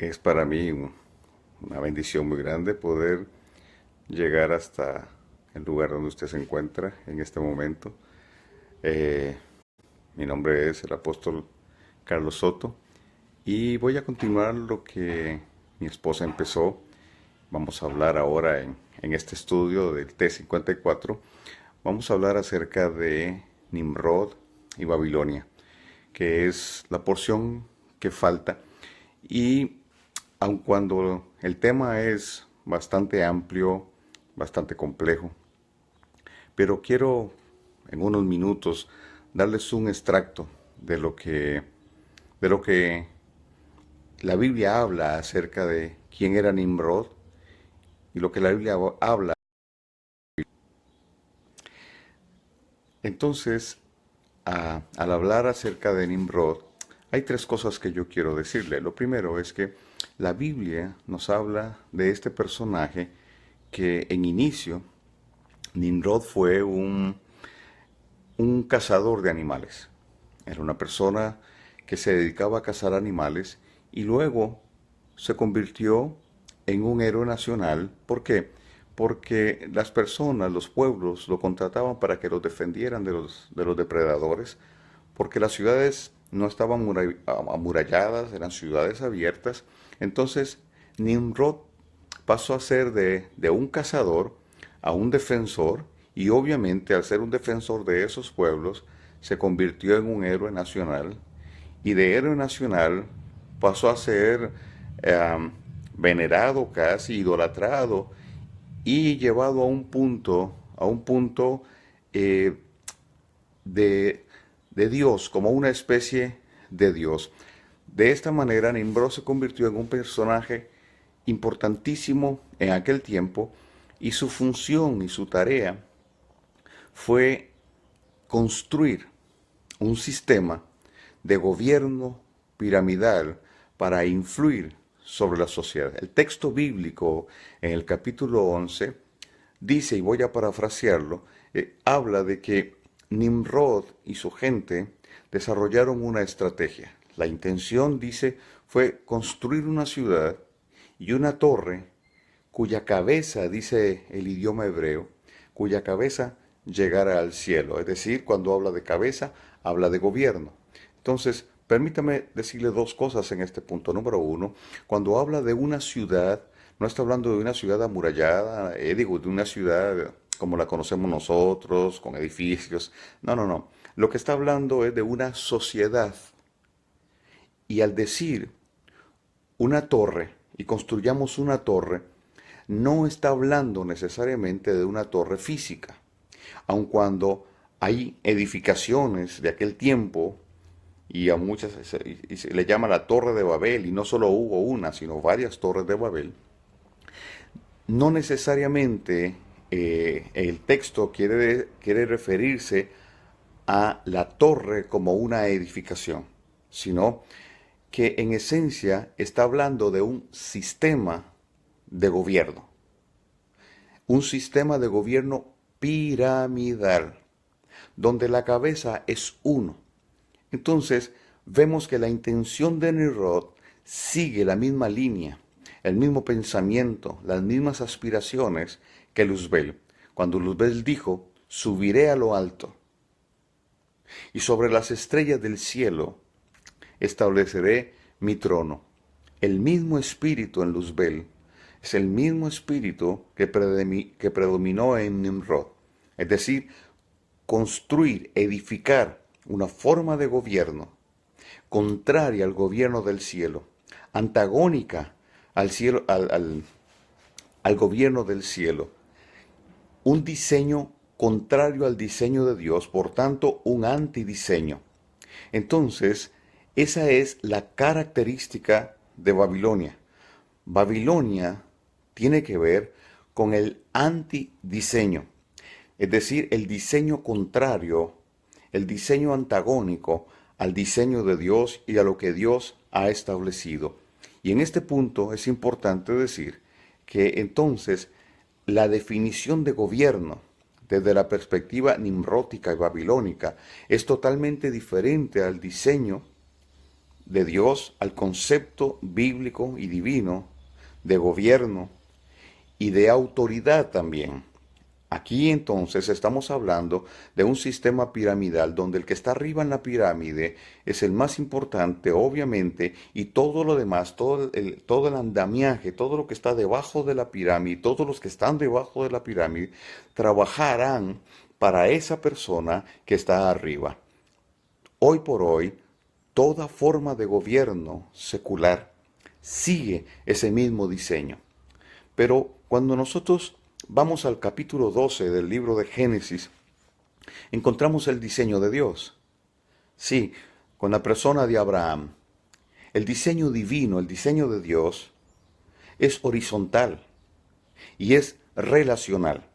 Es para mí una bendición muy grande poder llegar hasta el lugar donde usted se encuentra en este momento. Eh, Mi nombre es el apóstol Carlos Soto y voy a continuar lo que mi esposa empezó. Vamos a hablar ahora en este estudio del T54. Vamos a hablar acerca de Nimrod y Babilonia, que es la porción que falta. Y aun cuando el tema es bastante amplio, bastante complejo, pero quiero en unos minutos darles un extracto de lo que la Biblia habla acerca de quién era Nimrod y lo que la Biblia habla. Entonces, al hablar acerca de Nimrod, hay tres cosas que yo quiero decirle. Lo primero es que la Biblia nos habla de este personaje que en inicio Nimrod fue un cazador de animales. Era una persona que se dedicaba a cazar animales y luego se convirtió en un héroe nacional. ¿Por qué? Porque las personas, los pueblos, lo contrataban para que los defendieran de los depredadores, porque las ciudades no estaban amuralladas, eran ciudades abiertas. Entonces, Nimrod pasó a ser de un cazador a un defensor, y obviamente al ser un defensor de esos pueblos, se convirtió en un héroe nacional, y de héroe nacional pasó a ser eh, venerado, casi idolatrado, y llevado a un punto eh, de, de Dios, como una especie de Dios. De esta manera, Nimrod se convirtió en un personaje importantísimo en aquel tiempo, y su función y su tarea fue construir un sistema de gobierno piramidal para influir sobre la sociedad. El texto bíblico en el capítulo 11 dice, y voy a parafrasearlo, habla de que Nimrod y su gente desarrollaron una estrategia. La intención, dice, fue construir una ciudad y una torre cuya cabeza, dice el idioma hebreo, cuya cabeza llegara al cielo. Es decir, cuando habla de cabeza, habla de gobierno. Entonces, permítame decirle dos cosas en este punto. Número uno, cuando habla de una ciudad, no está hablando de una ciudad amurallada, digo, de una ciudad como la conocemos nosotros, con edificios. No, no, no. Lo que está hablando es de una sociedad. Y al decir una torre, y construyamos una torre, no está hablando necesariamente de una torre física, aun cuando hay edificaciones de aquel tiempo, y a muchas se le llama la Torre de Babel, y no solo hubo una, sino varias torres de Babel. No necesariamente el texto quiere referirse a la torre como una edificación, sino que en esencia está hablando de un sistema de gobierno, un sistema de gobierno piramidal, donde la cabeza es uno. Entonces, vemos que la intención de Nimrod sigue la misma línea, el mismo pensamiento, las mismas aspiraciones que Luzbel. Cuando Luzbel dijo, subiré a lo alto, y sobre las estrellas del cielo estableceré mi trono. El mismo espíritu en Luzbel es el mismo espíritu que predominó en Nimrod. Es decir, construir, edificar una forma de gobierno contraria al gobierno del cielo, antagónica al cielo, al gobierno del cielo, un diseño contrario al diseño de Dios, por tanto un antidiseño. Entonces, esa es la característica de Babilonia. Babilonia tiene que ver con el antidiseño, es decir, el diseño contrario, el diseño antagónico al diseño de Dios y a lo que Dios ha establecido. Y en este punto es importante decir que entonces la definición de gobierno desde la perspectiva nimrótica y babilónica es totalmente diferente al diseño de Dios al concepto bíblico y divino de gobierno y de autoridad también. Aquí entonces estamos hablando de un sistema piramidal donde el que está arriba en la pirámide es el más importante, obviamente, y todo lo demás, todo el andamiaje, todo lo que está debajo de la pirámide, todos los que están debajo de la pirámide, trabajarán para esa persona que está arriba. Hoy por hoy, toda forma de gobierno secular sigue ese mismo diseño. Pero cuando nosotros vamos al capítulo 12 del libro de Génesis, encontramos el diseño de Dios. Sí, con la persona de Abraham. El diseño divino, el diseño de Dios, es horizontal y es relacional.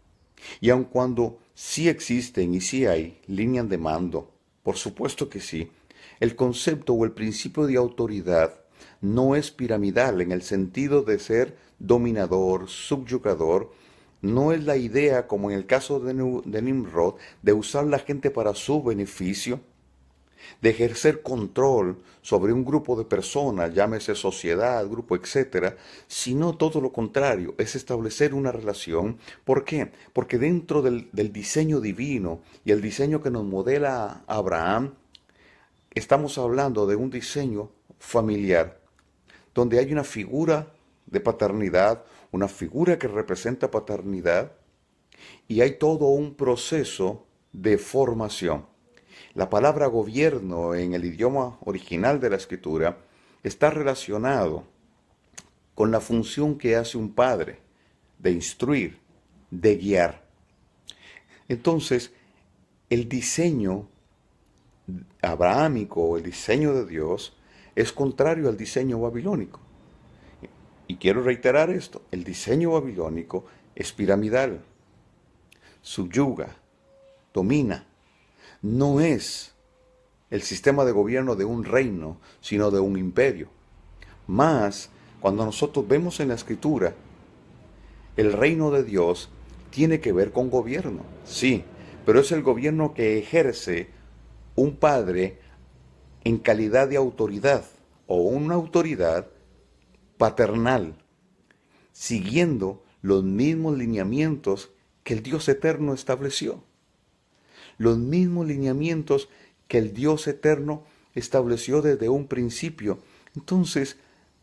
Y aun cuando sí existen y sí hay líneas de mando, por supuesto que sí, el concepto o el principio de autoridad no es piramidal en el sentido de ser dominador, subyugador. No es la idea, como en el caso de Nimrod, de usar la gente para su beneficio, de ejercer control sobre un grupo de personas, llámese sociedad, grupo, etcétera, sino todo lo contrario, es establecer una relación. ¿Por qué? Porque dentro del diseño divino y el diseño que nos modela Abraham, estamos hablando de un diseño familiar, donde hay una figura de paternidad, una figura que representa paternidad, y hay todo un proceso de formación. La palabra gobierno en el idioma original de la escritura está relacionado con la función que hace un padre de instruir, de guiar. Entonces, el diseño abrahámico, el diseño de Dios, es contrario al diseño babilónico. Y quiero reiterar esto, el diseño babilónico es piramidal, subyuga, domina. No es el sistema de gobierno de un reino, sino de un imperio. Más, cuando nosotros vemos en la escritura, el reino de Dios tiene que ver con gobierno, sí, pero es el gobierno que ejerce un padre en calidad de autoridad o una autoridad paternal, siguiendo los mismos lineamientos que el Dios eterno estableció. Los mismos lineamientos que el Dios eterno estableció desde un principio. Entonces,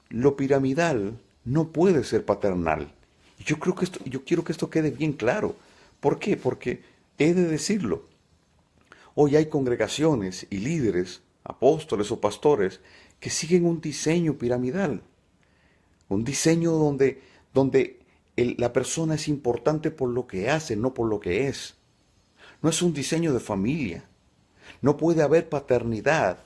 lo piramidal no puede ser paternal. Y yo quiero que esto quede bien claro. ¿Por qué? Porque he de decirlo. Hoy hay congregaciones y líderes, apóstoles o pastores, que siguen un diseño piramidal. Un diseño donde la persona es importante por lo que hace, no por lo que es. No es un diseño de familia. No puede haber paternidad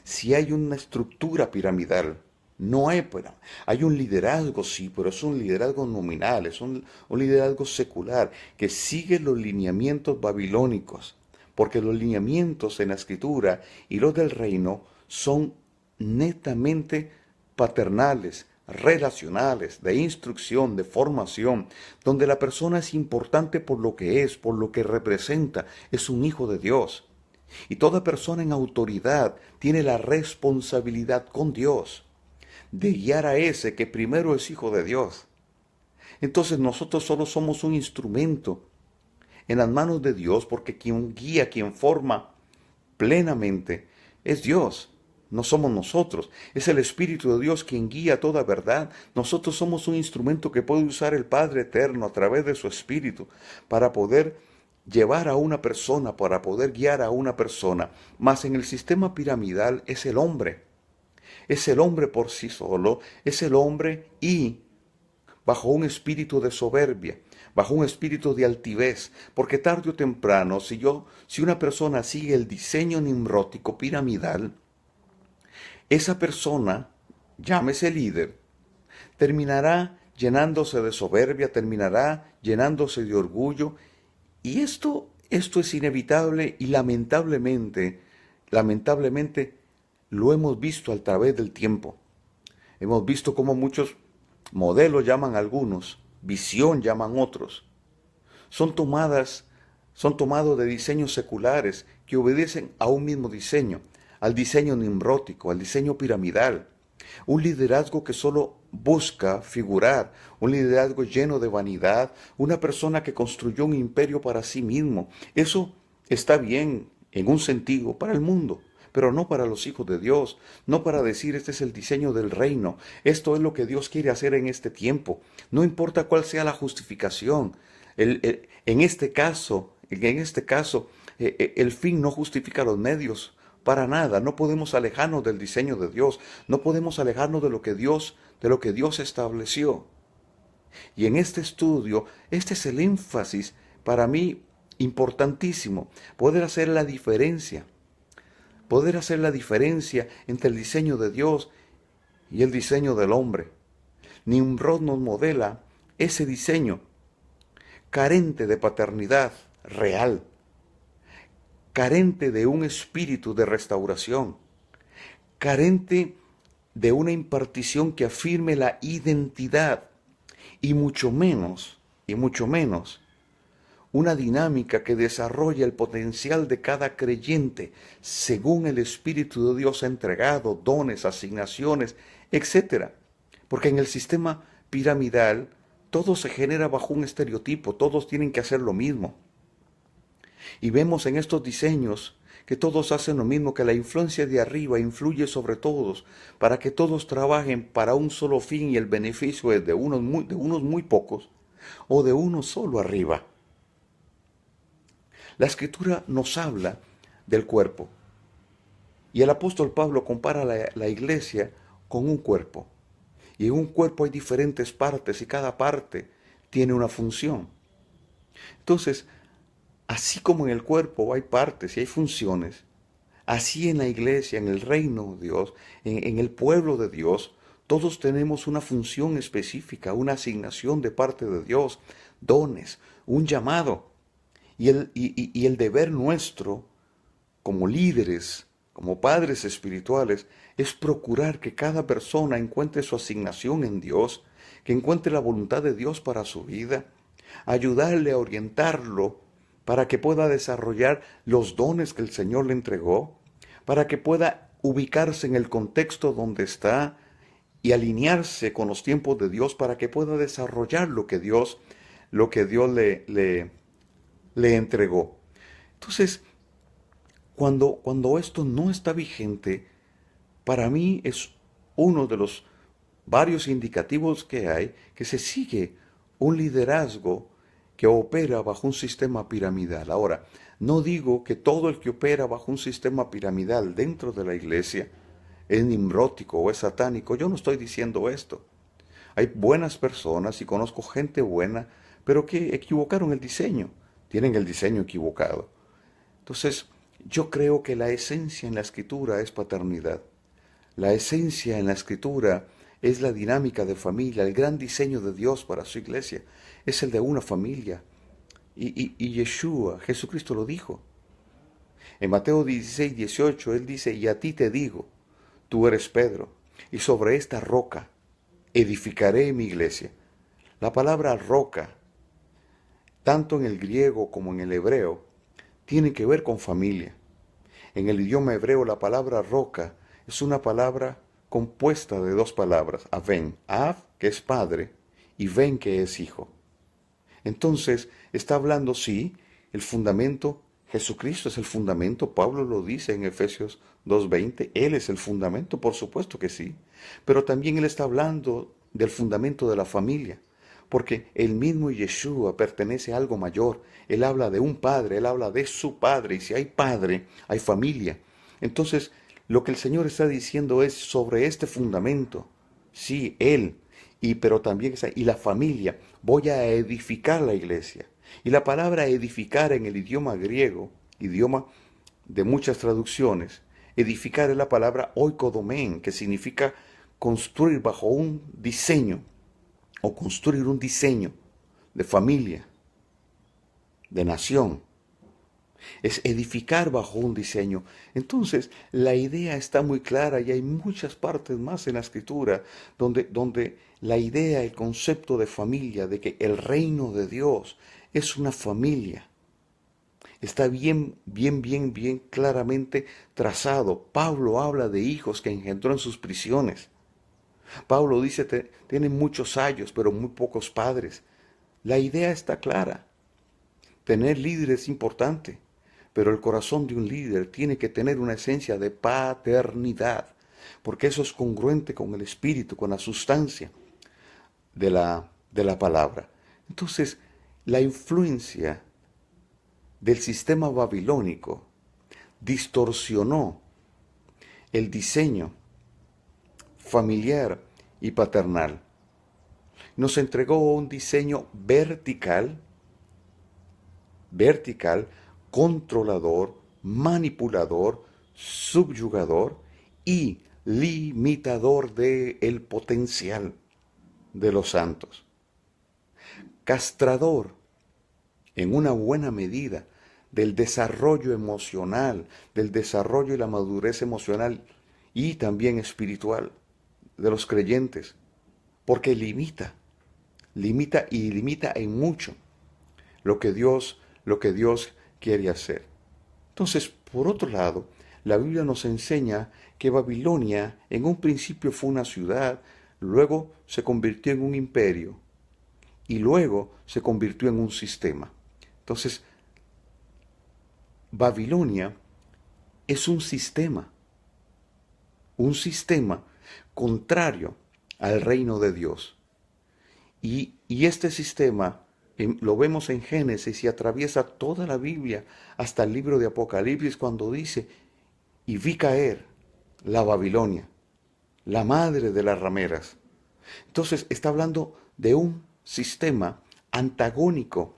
si hay una estructura piramidal. No hay, pero hay un liderazgo, sí, pero es un liderazgo nominal, es un liderazgo secular que sigue los lineamientos babilónicos, porque los lineamientos en la escritura y los del reino son netamente paternales, relacionales, de instrucción, de formación, donde la persona es importante por lo que es, por lo que representa, es un hijo de Dios. Y toda persona en autoridad tiene la responsabilidad con Dios de guiar a ese que primero es hijo de Dios. Entonces nosotros solo somos un instrumento en las manos de Dios, porque quien guía, quien forma plenamente es Dios. No somos nosotros, es el Espíritu de Dios quien guía toda verdad. Nosotros somos un instrumento que puede usar el Padre Eterno a través de su Espíritu para poder llevar a una persona, para poder guiar a una persona. Mas en el sistema piramidal es el hombre. Es el hombre por sí solo, es el hombre y bajo un espíritu de soberbia, bajo un espíritu de altivez, porque tarde o temprano, si una persona sigue el diseño nimrótico piramidal, esa persona, llámese líder, terminará llenándose de soberbia, terminará llenándose de orgullo, y esto es inevitable y lamentablemente, lo hemos visto a través del tiempo. Hemos visto cómo muchos modelos llaman algunos, visión llaman otros. Son tomados de diseños seculares que obedecen a un mismo diseño, al diseño nimrótico, al diseño piramidal. Un liderazgo que solo busca figurar, un liderazgo lleno de vanidad, una persona que construyó un imperio para sí mismo. Eso está bien en un sentido para el mundo, pero no para los hijos de Dios, no para decir este es el diseño del reino, esto es lo que Dios quiere hacer en este tiempo. No importa cuál sea la justificación. En este caso, el fin no justifica los medios. Para nada, no podemos alejarnos del diseño de Dios, no podemos alejarnos de lo que Dios estableció. Y en este estudio, este es el énfasis para mí importantísimo, poder hacer la diferencia entre el diseño de Dios y el diseño del hombre. Nimrod nos modela ese diseño carente de paternidad real, carente de un espíritu de restauración, carente de una impartición que afirme la identidad y mucho menos, una dinámica que desarrolla el potencial de cada creyente según el Espíritu de Dios ha entregado, dones, asignaciones, etc. Porque en el sistema piramidal todo se genera bajo un estereotipo, todos tienen que hacer lo mismo. Y vemos en estos diseños que todos hacen lo mismo, que la influencia de arriba influye sobre todos, para que todos trabajen para un solo fin y el beneficio es de unos muy pocos o de uno solo arriba. La Escritura nos habla del cuerpo y el apóstol Pablo compara la iglesia con un cuerpo. Y en un cuerpo hay diferentes partes y cada parte tiene una función. Entonces, así como en el cuerpo hay partes y hay funciones, así en la iglesia, en el reino de Dios, en el pueblo de Dios, todos tenemos una función específica, una asignación de parte de Dios, dones, un llamado. Y el deber nuestro como líderes, como padres espirituales, es procurar que cada persona encuentre su asignación en Dios, que encuentre la voluntad de Dios para su vida, ayudarle a orientarlo para que pueda desarrollar los dones que el Señor le entregó, para que pueda ubicarse en el contexto donde está y alinearse con los tiempos de Dios para que pueda desarrollar lo que Dios le entregó. Entonces, cuando esto no está vigente, para mí es uno de los varios indicativos que hay que se sigue un liderazgo que opera bajo un sistema piramidal. Ahora, no digo que todo el que opera bajo un sistema piramidal dentro de la iglesia es nimrótico o es satánico. Yo no estoy diciendo esto. Hay buenas personas y conozco gente buena, pero que equivocaron el diseño. Tienen el diseño equivocado. Entonces, yo creo que la esencia en la Escritura es paternidad. La esencia en la Escritura es la dinámica de familia, el gran diseño de Dios para su iglesia. Es el de una familia. Y Yeshua, Jesucristo lo dijo. En Mateo 16, 18, Él dice, y a ti te digo, tú eres Pedro, y sobre esta roca edificaré mi iglesia. La palabra roca, tanto en el griego como en el hebreo, tiene que ver con familia. En el idioma hebreo la palabra roca es una palabra compuesta de dos palabras, aven, av, que es padre, y ven, que es hijo. Entonces, está hablando, sí, el fundamento, Jesucristo es el fundamento, Pablo lo dice en Efesios 2:20, Él es el fundamento, por supuesto que sí, pero también Él está hablando del fundamento de la familia, porque el mismo Yeshua pertenece a algo mayor. Él habla de un padre, Él habla de su padre, y si hay padre, hay familia. Entonces, lo que el Señor está diciendo es sobre este fundamento, sí, Él, pero también y la familia, voy a edificar la iglesia. Y la palabra edificar en el idioma griego, idioma de muchas traducciones, edificar es la palabra oikodomén, que significa construir bajo un diseño, o construir un diseño de familia, de nación. Es edificar bajo un diseño. Entonces, la idea está muy clara y hay muchas partes más en la Escritura donde la idea, el concepto de familia, de que el reino de Dios es una familia. Está bien claramente trazado. Pablo habla de hijos que engendró en sus prisiones. Pablo dice, tienen muchos ayos, pero muy pocos padres. La idea está clara. Tener líder es importante, pero el corazón de un líder tiene que tener una esencia de paternidad, porque eso es congruente con el espíritu, con la sustancia de la palabra. Entonces, la influencia del sistema babilónico distorsionó el diseño familiar y paternal. Nos entregó un diseño vertical, controlador, manipulador, subyugador y limitador del potencial de los santos. Castrador, en una buena medida, del desarrollo emocional, del desarrollo y la madurez emocional y también espiritual de los creyentes, porque limita en mucho lo que Dios quiere hacer. Entonces, por otro lado, la Biblia nos enseña que Babilonia en un principio fue una ciudad, luego se convirtió en un imperio y luego se convirtió en un sistema. Entonces, Babilonia es un sistema contrario al reino de Dios. Y este sistema lo vemos en Génesis y atraviesa toda la Biblia hasta el libro de Apocalipsis cuando dice, y vi caer la Babilonia, la madre de las rameras. Entonces está hablando de un sistema antagónico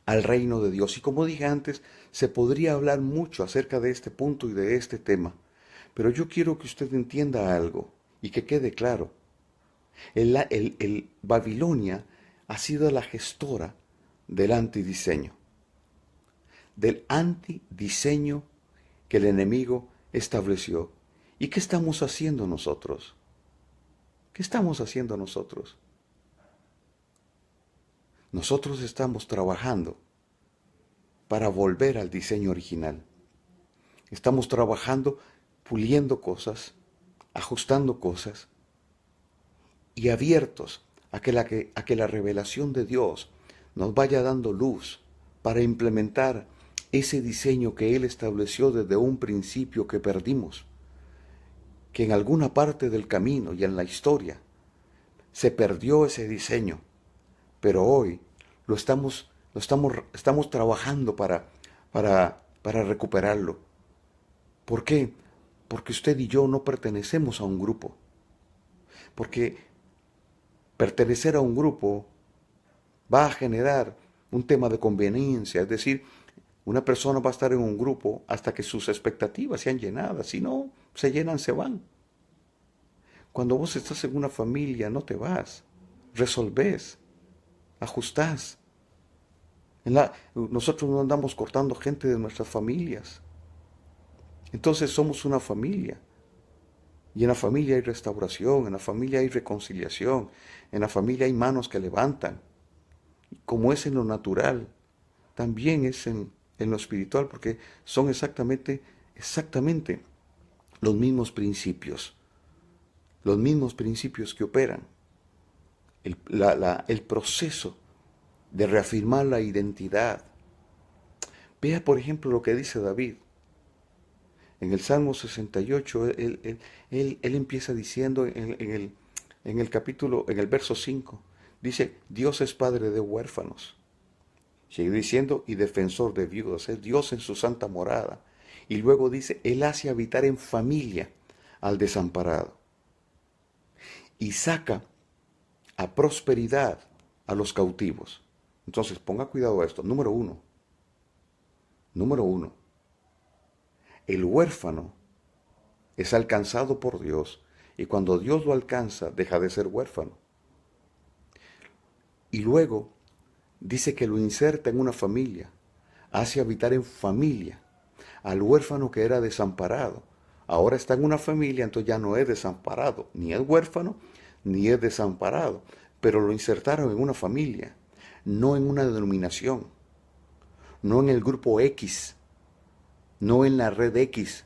al reino de Dios. Y como dije antes, se podría hablar mucho acerca de este punto y de este tema. Pero yo quiero que usted entienda algo y que quede claro. El Babilonia ha sido la gestora del antidiseño. Del antidiseño que el enemigo estableció. ¿Y qué estamos haciendo nosotros? ¿Qué estamos haciendo nosotros? Nosotros estamos trabajando para volver al diseño original. Estamos trabajando, puliendo cosas, ajustando cosas y abiertos a que la revelación de Dios nos vaya dando luz para implementar ese diseño que Él estableció desde un principio que perdimos, que en alguna parte del camino y en la historia se perdió ese diseño, pero hoy estamos trabajando para recuperarlo. ¿Por qué? Porque usted y yo no pertenecemos a un grupo. Porque pertenecer a un grupo va a generar un tema de conveniencia, es decir, una persona va a estar en un grupo hasta que sus expectativas sean llenadas, si no se llenan, se van. Cuando vos estás en una familia, no te vas, resolvés, ajustás. Nosotros no andamos cortando gente de nuestras familias. Entonces somos una familia. Y en la familia hay restauración, en la familia hay reconciliación, en la familia hay manos que levantan. Como es en lo natural, también es en lo espiritual, porque son exactamente los mismos principios que operan. El proceso de reafirmar la identidad. Vea, por ejemplo, lo que dice David. En el Salmo 68, él empieza diciendo en el verso 5, dice, Dios es padre de huérfanos. Sigue diciendo, y defensor de viudas, es Dios en su santa morada. Y luego dice, Él hace habitar en familia al desamparado. Y saca a prosperidad a los cautivos. Entonces, ponga cuidado a esto. Número uno, el huérfano es alcanzado por Dios y cuando Dios lo alcanza deja de ser huérfano. Y luego dice que lo inserta en una familia, hace habitar en familia al huérfano que era desamparado. Ahora está en una familia, entonces ya no es desamparado, ni es huérfano, ni es desamparado, pero lo insertaron en una familia, no en una denominación, no en el grupo X, no en la red X,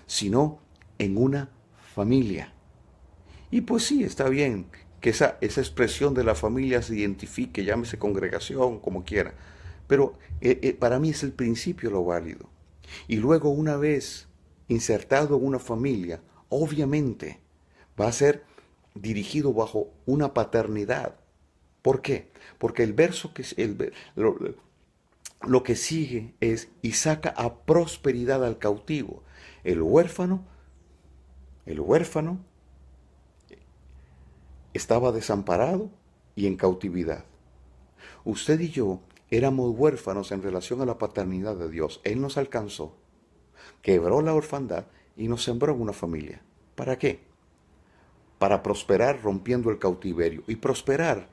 sino en una familia. Y pues sí, está bien que esa expresión de la familia se identifique, llámese congregación, como quiera. Pero para mí es el principio lo válido. Y luego, una vez insertado en una familia, obviamente va a ser dirigido bajo una paternidad. ¿Por qué? Porque el verso lo que sigue es: y saca a prosperidad al cautivo. El huérfano, el huérfano estaba desamparado y en cautividad. Usted y yo éramos huérfanos en relación a la paternidad de Dios. Él nos alcanzó, quebró la orfandad y nos sembró en una familia. ¿Para qué? Para prosperar rompiendo el cautiverio. Y prosperar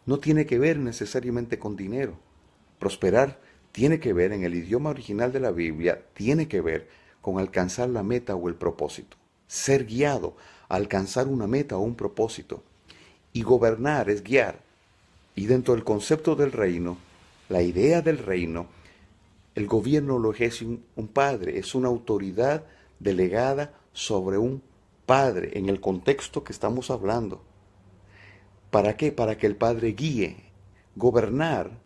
no tiene que ver necesariamente con dinero. Prosperar tiene que ver, en el idioma original de la Biblia, tiene que ver con alcanzar la meta o el propósito. Ser guiado a alcanzar una meta o un propósito. Y gobernar es guiar. Y dentro del concepto del reino, la idea del reino, el gobierno lo ejerce un padre, es una autoridad delegada sobre un padre en el contexto que estamos hablando. ¿Para qué? Para que el padre guíe. Gobernar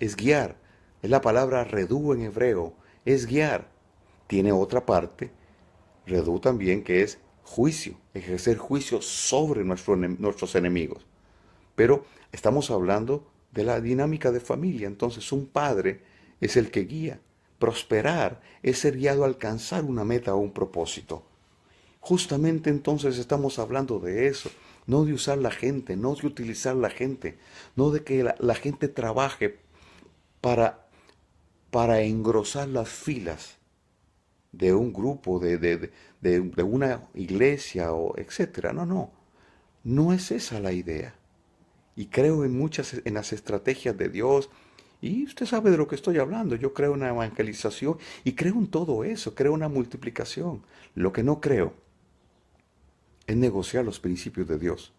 es guiar. Es la palabra redú en hebreo, es guiar. Tiene otra parte, redú también, que es juicio, ejercer juicio sobre nuestros enemigos. Pero estamos hablando de la dinámica de familia. Entonces, un padre es el que guía. Prosperar es ser guiado a alcanzar una meta o un propósito. Justamente entonces estamos hablando de eso, no de usar la gente, no de utilizar la gente, no de que la gente trabaje para, para engrosar las filas de un grupo, de una iglesia, o etcétera. No, no, no es esa la idea. Y creo en las estrategias de Dios. Y usted sabe de lo que estoy hablando. Yo creo en la evangelización y creo en todo eso. Creo en la multiplicación. Lo que no creo es negociar los principios de Dios.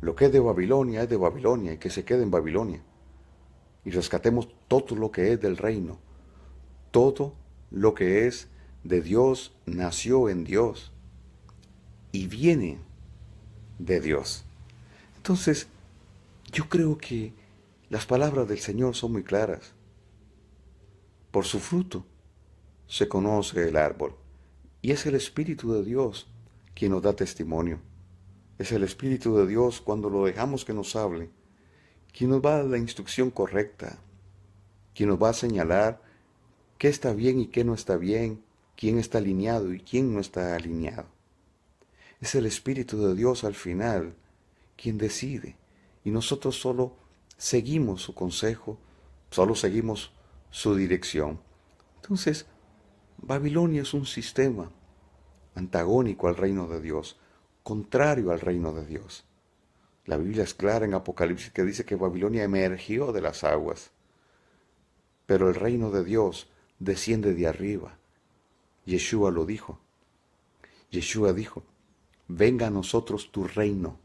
Lo que es de Babilonia y que se quede en Babilonia. Y rescatemos todo lo que es del reino. Todo lo que es de Dios nació en Dios y viene de Dios. Entonces, yo creo que las palabras del Señor son muy claras. Por su fruto se conoce el árbol. Y es el Espíritu de Dios quien nos da testimonio. Es el Espíritu de Dios, cuando lo dejamos que nos hable, quien nos va a dar la instrucción correcta, quien nos va a señalar qué está bien y qué no está bien, quién está alineado y quién no está alineado. Es el Espíritu de Dios al final quien decide, y nosotros solo seguimos su consejo, solo seguimos su dirección. Entonces, Babilonia es un sistema antagónico al reino de Dios, contrario al reino de Dios. La Biblia es clara en Apocalipsis que dice que Babilonia emergió de las aguas, pero el reino de Dios desciende de arriba. Yeshua lo dijo. Yeshua dijo: venga a nosotros tu reino.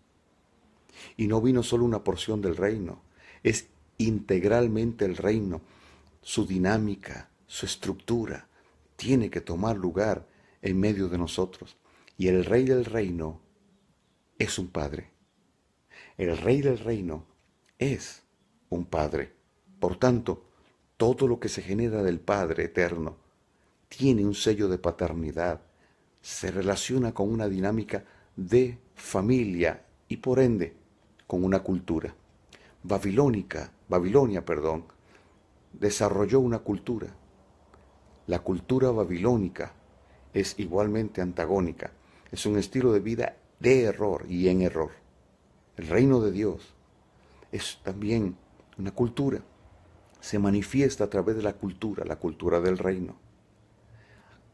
Y no vino solo una porción del reino, es integralmente el reino. Su dinámica, su estructura, tiene que tomar lugar en medio de nosotros. Y el rey del reino es un padre. El rey del reino es un padre. Por tanto, todo lo que se genera del Padre eterno tiene un sello de paternidad, se relaciona con una dinámica de familia y por ende con una cultura. Babilonia, desarrolló una cultura. La cultura babilónica es igualmente antagónica, es un estilo de vida de error y en error. El reino de Dios es también una cultura, se manifiesta a través de la cultura del reino,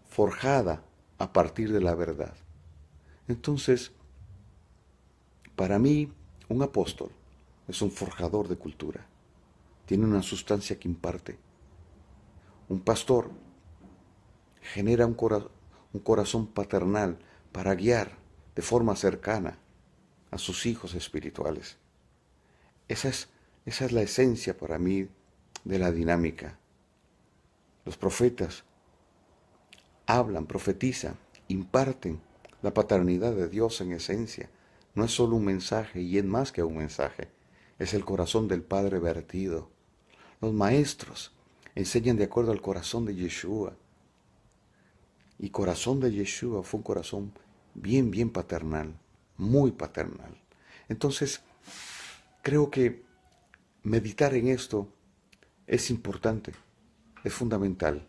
forjada a partir de la verdad. Entonces, para mí, un apóstol es un forjador de cultura, tiene una sustancia que imparte. Un pastor genera un corazón paternal para guiar de forma cercana a sus hijos espirituales. Esa es la esencia para mí de la dinámica. Los profetas hablan, profetizan, imparten la paternidad de Dios en esencia. No es solo un mensaje y es más que un mensaje. Es el corazón del Padre vertido. Los maestros enseñan de acuerdo al corazón de Yeshua. Y corazón de Yeshua fue un corazón bien paternal, muy paternal. Entonces, creo que meditar en esto es importante, es fundamental,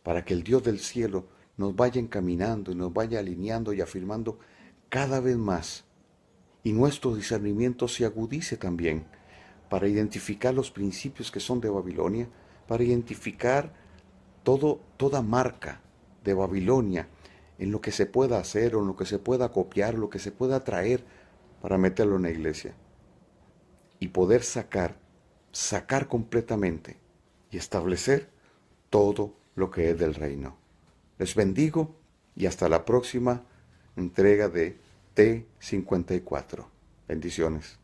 para que el Dios del cielo nos vaya encaminando y nos vaya alineando y afirmando cada vez más, y nuestro discernimiento se agudice también para identificar los principios que son de Babilonia, para identificar toda marca de Babilonia en lo que se pueda hacer o en lo que se pueda copiar, lo que se pueda traer para meterlo en la iglesia y poder sacar completamente y establecer todo lo que es del reino. Les bendigo y hasta la próxima entrega de T54. Bendiciones.